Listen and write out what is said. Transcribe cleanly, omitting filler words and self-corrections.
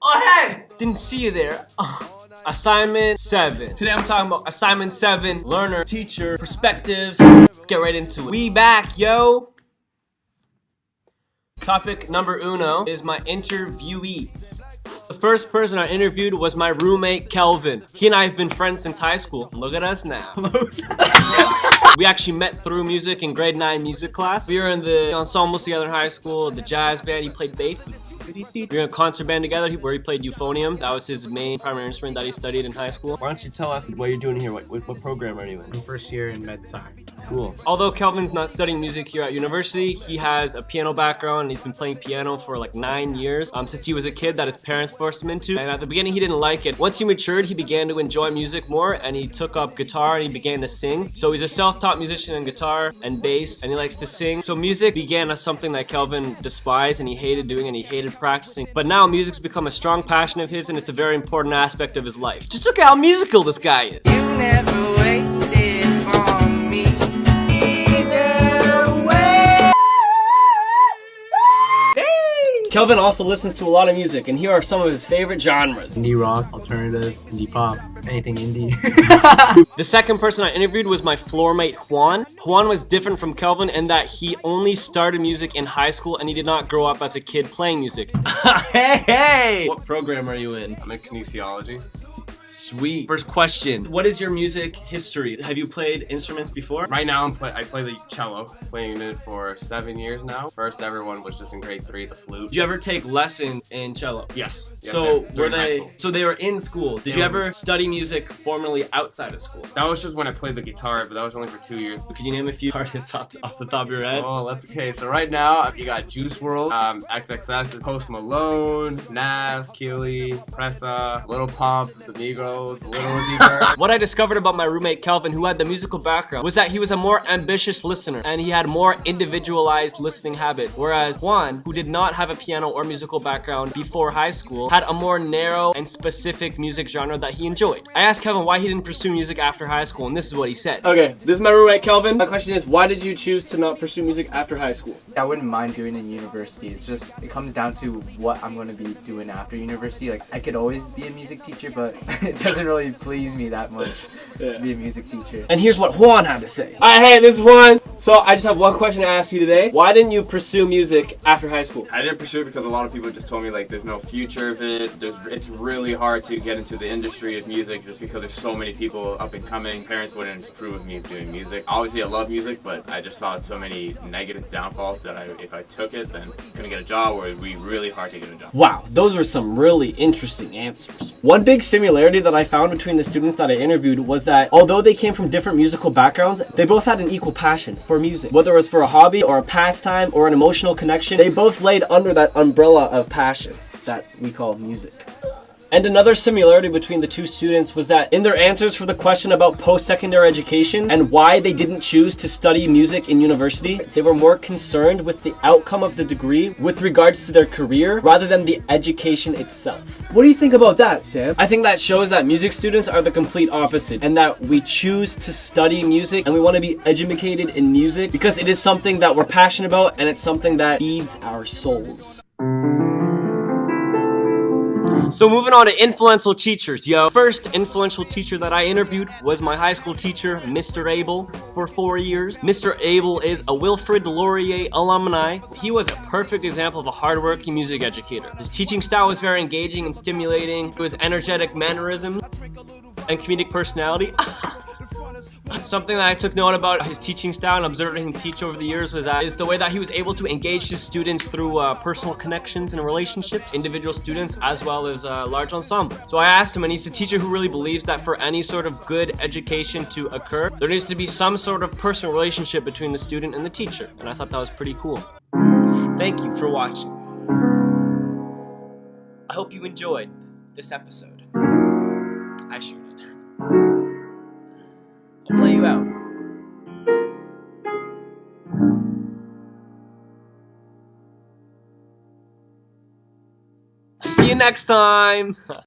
Oh, hey! Didn't see you there. Assignment 7. Today I'm talking about Assignment 7, learner, teacher, perspectives. Let's get right into it. We back, yo! Topic number uno is my interviewees. The first person I interviewed was my roommate, Kelvin. He and I have been friends since high school. Look at us now. We actually met through music in grade 9 music class. We were in the ensembles together in high school, the jazz band. He played bass. We were in a concert band together where he played euphonium. That was his main primary instrument that he studied in high school. Why don't you tell us what you're doing here? What program are you in? I'm first year in med sci. Cool. Although Kelvin's not studying music here at university, he has a piano background and he's been playing piano for like 9 years since he was a kid that his parents forced him into. And at the beginning he didn't like it. Once he matured, he began to enjoy music more and he took up guitar and he began to sing. So he's a self-taught musician in guitar and bass and he likes to sing. So music began as something that Kelvin despised and he hated doing and he hated practicing. But now music's become a strong passion of his and it's a very important aspect of his life. Just look at how musical this guy is. You never waited for me. Kelvin also listens to a lot of music, and here are some of his favorite genres. Indie rock, alternative, indie pop, anything indie. The second person I interviewed was my floor mate, Juan. Juan was different from Kelvin in that he only started music in high school and he did not grow up as a kid playing music. Hey! What program are you in? I'm in kinesiology. Sweet. First question. What is your music history? Have you played instruments before? Right now I play the cello, playing it for 7 years now. First ever one was just in grade 3, the flute. Did you ever take lessons in cello? Yes. Yes, So sir. were During high they? school. So they were in school. Did you ever study music formally outside of school? That was just when I played the guitar, but that was only for 2 years. Can you name a few artists off the top of your head? Oh, that's okay. So right now you got Juice WRLD, XXS, Post Malone, Nav, Keely, Pressa, Little Pump, The Migos, Little Uzi Vert. What I discovered about my roommate Kelvin, who had the musical background, was that he was a more ambitious listener and he had more individualized listening habits. Whereas Juan, who did not have a piano or musical background before high school, had a more narrow and specific music genre that he enjoyed. I asked Kelvin why he didn't pursue music after high school, and this is what he said. Okay, this is my roommate Kelvin. My question is, why did you choose to not pursue music after high school? I wouldn't mind doing it in university. It's just, it comes down to what I'm going to be doing after university. Like, I could always be a music teacher, but it doesn't really please me that much to be a music teacher. And here's what Juan had to say. Alright, hey, this is Juan. So I just have one question to ask you today. Why didn't you pursue music after high school? I didn't pursue it because a lot of people just told me like there's no future of it. It's really hard to get into the industry of music just because there's so many people up and coming. Parents wouldn't approve of me doing music. Obviously I love music, but I just saw so many negative downfalls that if I took it, then I'm gonna get a job or it'd be really hard to get a job. Wow, those were some really interesting answers. One big similarity that I found between the students that I interviewed was that although they came from different musical backgrounds, they both had an equal passion for music. Whether it was for a hobby or a pastime or an emotional connection, they both laid under that umbrella of passion that we call music. And another similarity between the two students was that in their answers for the question about post-secondary education and why they didn't choose to study music in university, they were more concerned with the outcome of the degree with regards to their career rather than the education itself. What do you think about that, Sam? I think that shows that music students are the complete opposite and that we choose to study music and we want to be educated in music because it is something that we're passionate about and it's something that feeds our souls. So moving on to influential teachers, yo. First influential teacher that I interviewed was my high school teacher, Mr. Abel, for 4 years. Mr. Abel is a Wilfrid Laurier alumni. He was a perfect example of a hardworking music educator. His teaching style was very engaging and stimulating. It was energetic mannerism and comedic personality. Something that I took note about his teaching style and observing him teach over the years was the way that he was able to engage his students through personal connections and relationships, individual students as well as large ensemble. So I asked him, and he's a teacher who really believes that for any sort of good education to occur, there needs to be some sort of personal relationship between the student and the teacher, and I thought that was pretty cool. Thank you for watching. I hope you enjoyed this episode. I shoot it. I'll play you out. See you next time!